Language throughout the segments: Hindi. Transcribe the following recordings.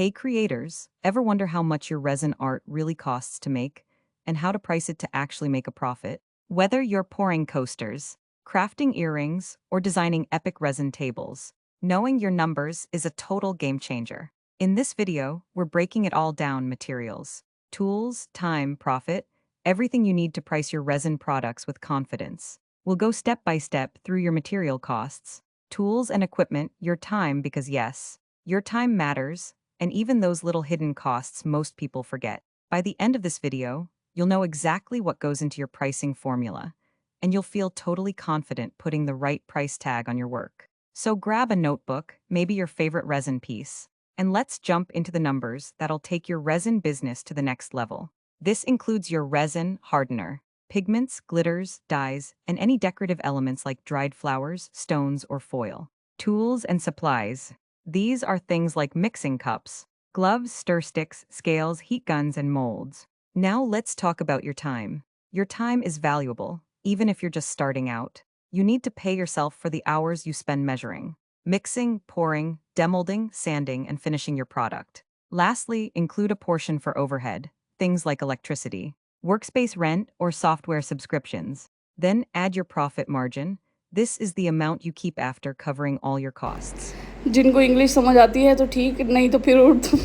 Hey creators, ever wonder how much your resin art really costs to make and how to price it to actually make a profit? Whether you're pouring coasters, crafting earrings, or designing epic resin tables, knowing your numbers is a total game changer. In this video, we're breaking it all down: materials, tools, time, profit, everything you need to price your resin products with confidence. We'll go step by step through your material costs, tools and equipment, your time, because yes, your time matters, and even those little hidden costs most people forget. By the end of this video, you'll know exactly what goes into your pricing formula, and you'll feel totally confident putting the right price tag on your work. So grab a notebook, maybe your favorite resin piece, and let's jump into the numbers that'll take your resin business to the next level. This includes your resin hardener, pigments, glitters, dyes, and any decorative elements like dried flowers, stones, or foil. Tools and supplies. These are things like mixing cups, gloves, stir sticks, scales, heat guns, and molds. Now let's talk about your time. Your time is valuable, even if you're just starting out. You need to pay yourself for the hours you spend measuring, mixing, pouring, demolding, sanding, and finishing your product. Lastly, include a portion for overhead, things like electricity, workspace rent, or software subscriptions. Then add your profit margin. This is the amount you keep after covering all your costs. जिनको इंग्लिश समझ आती है तो ठीक, नहीं तो फिर उर्दू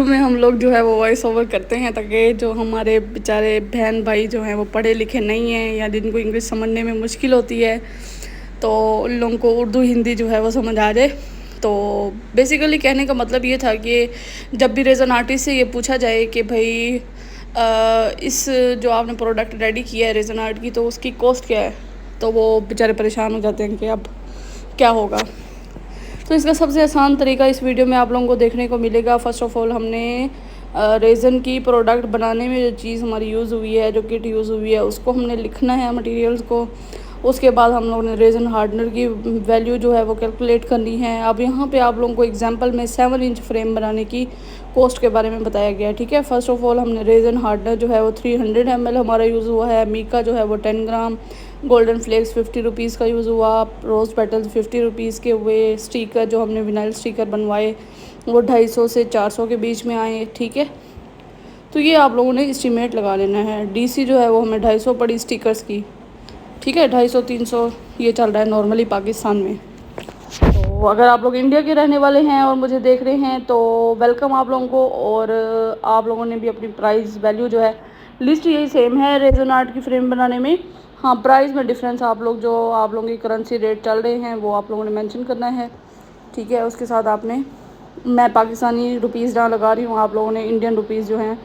में हम लोग जो है वो वॉइस ओवर करते हैं, ताकि जो हमारे बेचारे बहन भाई जो हैं वो पढ़े लिखे नहीं हैं या जिनको इंग्लिश समझने में मुश्किल होती है, तो उन लोगों को उर्दू हिंदी जो है वो समझ आ जाए। तो बेसिकली कहने का मतलब ये था कि जब भी रेज़न आर्टिस्ट से ये पूछा जाए कि भाई इस जो आपने प्रोडक्ट रेडी किया है रेज़न आर्ट की, तो उसकी कॉस्ट क्या है, तो वो बेचारे परेशान हो जाते हैं कि अब क्या होगा। तो इसका सबसे आसान तरीका इस वीडियो में आप लोगों को देखने को मिलेगा। फ़र्स्ट ऑफ़ ऑल हमने रेज़न की प्रोडक्ट बनाने में जो चीज़ हमारी यूज़ हुई है, जो किट यूज़ हुई है, उसको हमने लिखना है मटेरियल्स को। उसके बाद हम लोगों ने रेज़न हार्डनर की वैल्यू जो है वो कैलकुलेट करनी है। अब यहाँ पे आप लोगों को एग्जांपल में 7 इंच फ्रेम बनाने की कॉस्ट के बारे में बताया गया है, ठीक है। फ़र्स्ट ऑफ़ ऑल हमने रेज़न हार्डनर जो है वो 300 ml हमारा यूज़ हुआ है, मीका जो है वो 10 ग्राम, गोल्डन फ्लेक्स 50 रुपीज़ का यूज़ हुआ, रोज़ पेटल्स 50 रुपीज़ के हुए, स्टिकर जो हमने विनाइल स्टिकर बनवाए वो 250 से 400 के बीच में आए, ठीक है। तो ये आप लोगों ने एस्टीमेट लगा लेना है। डीसी जो है वो हमें 250 पड़ी स्टिकर्स की, ठीक है। 250-300 ये चल रहा है नॉर्मली पाकिस्तान में। तो अगर आप लोग इंडिया के रहने वाले हैं और मुझे देख रहे हैं तो वेलकम आप लोगों को। और आप लोगों ने भी अपनी प्राइस वैल्यू जो है, लिस्ट यही सेम है रेज़न आर्ट की फ्रेम बनाने में। हाँ, प्राइस में डिफरेंस आप लोग जो आप लोगों की करेंसी रेट चल रहे हैं वो आप लोगों ने मेंशन करना है, ठीक है। उसके साथ आपने, मैं पाकिस्तानी रुपीज़ जहाँ लगा रही हूँ, आप लोगों ने इंडियन रुपीज़ जो हैं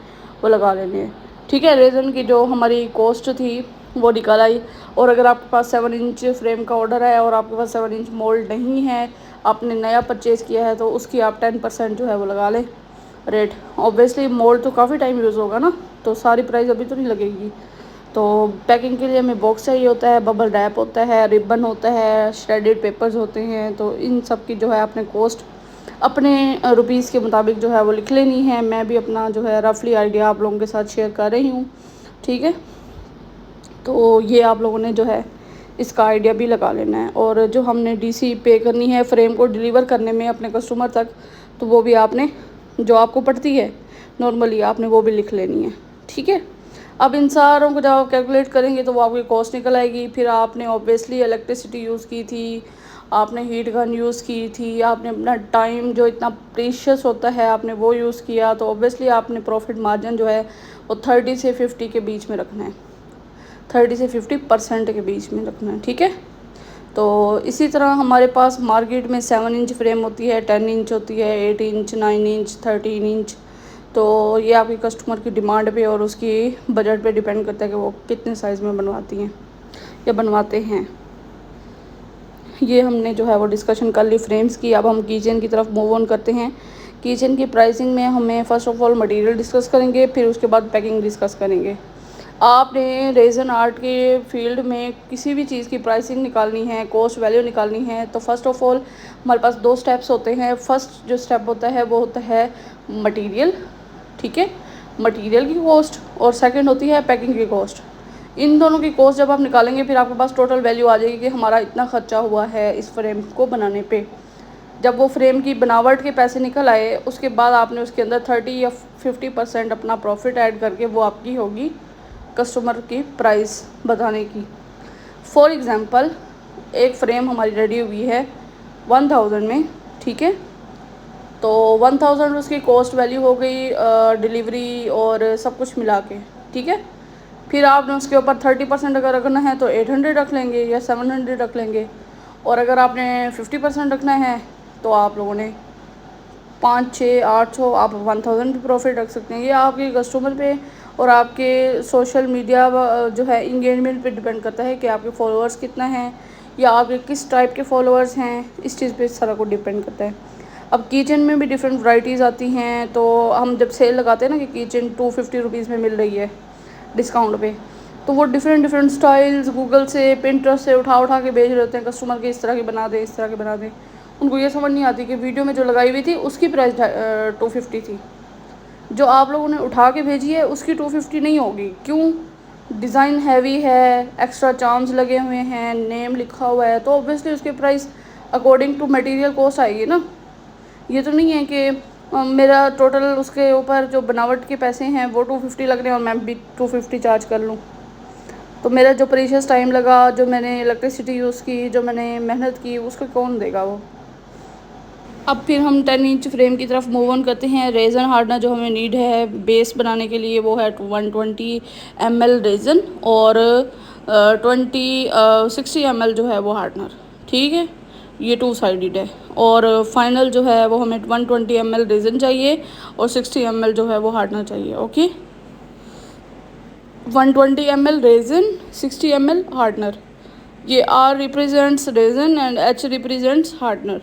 वो लगा लेने हैं, ठीक है। रेज़न की जो हमारी कॉस्ट थी वो निकल आई। और अगर आपके पास 7 इंच फ्रेम का ऑर्डर है और आपके पास 7 इंच मोल्ड नहीं है, आपने नया परचेज़ किया है, तो उसकी आप 10% जो है वो लगा लें रेट। ऑब्वियसली मोल्ड तो काफ़ी टाइम यूज़ होगा ना, तो सारी प्राइस अभी तो नहीं लगेगी। तो पैकिंग के लिए हमें बॉक्स चाहिए होता है, बबल रैप होता है, रिबन होता है, श्रेडेड पेपर्स होते हैं। तो इन सब की जो है आपने कॉस्ट अपने रुपीज़ के मुताबिक जो है वो लिख लेनी है। मैं भी अपना जो है रफली आइडिया आप लोगों के साथ शेयर कर रही हूँ, ठीक है। तो ये आप लोगों ने जो है इसका आइडिया भी लगा लेना है। और जो हमने डीसी पे करनी है फ्रेम को डिलीवर करने में अपने कस्टमर तक, तो वो भी आपने, जो आपको पड़ती है नॉर्मली, आपने वो भी लिख लेनी है, ठीक है। अब इन सारों को जब आप कैलकुलेट करेंगे तो वो आपकी कॉस्ट निकल आएगी। फिर आपने ऑब्वियसली इलेक्ट्रिसिटी यूज़ की थी, आपने हीट गन यूज़ की थी, आपने अपना टाइम जो इतना प्रीशियस होता है आपने वो यूज़ किया, तो ऑब्वियसली आपने प्रॉफिट मार्जिन जो है वो 30 से 50 के बीच में रखना है, 30 से 50% के बीच में रखना है, ठीक है। तो इसी तरह हमारे पास मार्केट में 7 इंच फ्रेम होती है, 10 इंच होती है, 8 इंच, 9 इंच, 13 इंच। तो ये आपकी कस्टमर की डिमांड पे और उसकी बजट पे डिपेंड करता है कि वो कितने साइज़ में बनवाती हैं या बनवाते हैं। ये हमने जो है वो डिस्कशन कर ली फ्रेम्स की। अब हम किचन की तरफ मूव ऑन करते हैं। किचन की प्राइसिंग में हमें first of all material discuss करेंगे, फिर उसके बाद पैकिंग डिस्कस करेंगे। आपने रेज़न आर्ट के फील्ड में किसी भी चीज़ की प्राइसिंग निकालनी है, कॉस्ट वैल्यू निकालनी है, तो फ़र्स्ट ऑफ़ ऑल हमारे पास 2 स्टेप्स होते हैं। फर्स्ट जो स्टेप होता है वो होता है मटेरियल, ठीक है, मटेरियल की कॉस्ट, और सेकंड होती है पैकिंग की कॉस्ट। इन दोनों की कॉस्ट जब आप निकालेंगे फिर आपके पास टोटल वैल्यू आ जाएगी कि हमारा इतना खर्चा हुआ है इस फ्रेम को बनाने पे, जब वो फ्रेम की बनावट के पैसे निकल आए उसके बाद आपने उसके अंदर 30 या 50% अपना प्रॉफिट ऐड करके वो आपकी होगी कस्टमर की प्राइस बताने की। फॉर एग्ज़ाम्पल एक फ़्रेम हमारी रेडी हुई है 1000 में, ठीक है, तो 1000 उसकी कॉस्ट वैल्यू हो गई डिलीवरी और सब कुछ मिला के, ठीक है। फिर आपने उसके ऊपर 30% अगर रखना है तो 800 रख लेंगे या 700 रख लेंगे, और अगर आपने 50% रखना है तो आप लोगों ने 500-600-800 आप 1000 भी प्रॉफिट रख सकते हैं। ये आपके कस्टमर पे और आपके सोशल मीडिया जो है इंगेजमेंट पे डिपेंड करता है कि आपके फॉलोअर्स कितना हैं या आपके किस टाइप के फॉलोअर्स हैं, इस चीज़ पे सारा कुछ डिपेंड करता है। अब किचन में भी डिफरेंट वैरायटीज़ आती हैं, तो हम जब सेल लगाते हैं ना कि किचन 250 रुपीज़ में मिल रही है डिस्काउंट पे, तो वो डिफरेंट स्टाइल्स गूगल से पिंटरेस्ट से उठा के भेज रहे होते हैं कस्टमर के, इस तरह की बना दें, इस तरह की बना दें। उनको ये समझ नहीं आती कि वीडियो में जो लगाई हुई थी उसकी प्राइस 250 थी, जो आप लोगों ने उठा के भेजी है उसकी 250 नहीं होगी। क्यों? डिज़ाइन हैवी है, एक्स्ट्रा चार्म्स लगे हुए हैं, नेम लिखा हुआ है, तो ऑब्वियसली उसकी price according to material cost आएगी ना। ये तो नहीं है कि मेरा टोटल उसके ऊपर जो बनावट के पैसे हैं वो 250 लग रहे हैं और मैं भी 250 चार्ज कर लूँ, तो मेरा जो प्रीशियस टाइम लगा, जो मैंने इलेक्ट्रिसिटी यूज़ की, जो मैंने मेहनत की, उसको कौन देगा वो। अब फिर हम 10 इंच फ्रेम की तरफ मूव ऑन करते हैं। रेज़न हार्डनर जो हमें नीड है बेस बनाने के लिए वो है 120 ml रेज़न और 60 ml जो है वो हार्डनर, ठीक है, ये 2 साइडेड है। और फाइनल जो है वो हमें 120 ml रेज़न चाहिए और 60 ml जो है वो हार्डनर चाहिए। Okay, 120 ml resin, 60 ml hardener. ये R represents resin and H represents hardener.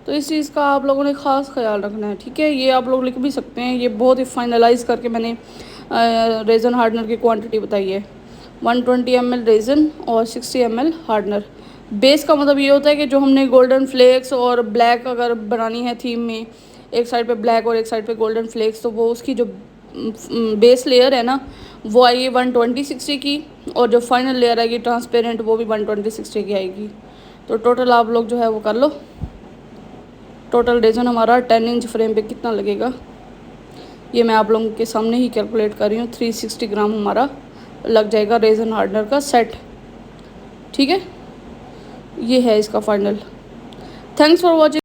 तो इस चीज़ का आप लोगों ने ख़ास ख्याल रखना है, ठीक है। ये आप लोग लिख भी सकते हैं, ये बहुत ही फाइनलाइज़ करके मैंने रेज़न हार्डनर की क्वांटिटी बताई है। 120 ml रेज़न और 60 ml हार्डनर। बेस का मतलब ये होता है कि जो हमने गोल्डन फ्लेक्स और ब्लैक अगर बनानी है थीम में, एक साइड पे ब्लैक और एक साइड पे गोल्डन फ्लेक्स, तो वो उसकी जो बेस लेयर है ना वो आएगी 120-60 की, और जो फाइनल लेयर आएगी ट्रांसपेरेंट वो भी 120-60 की आएगी। तो टोटल आप लोग जो है वो कर लो, टोटल रेज़न हमारा 10 इंच फ्रेम पे कितना लगेगा ये मैं आप लोगों के सामने ही कैलकुलेट कर रही हूँ। 360 ग्राम हमारा लग जाएगा रेज़न हार्डनर का सेट, ठीक है। ये है इसका फाइनल। Thanks for watching.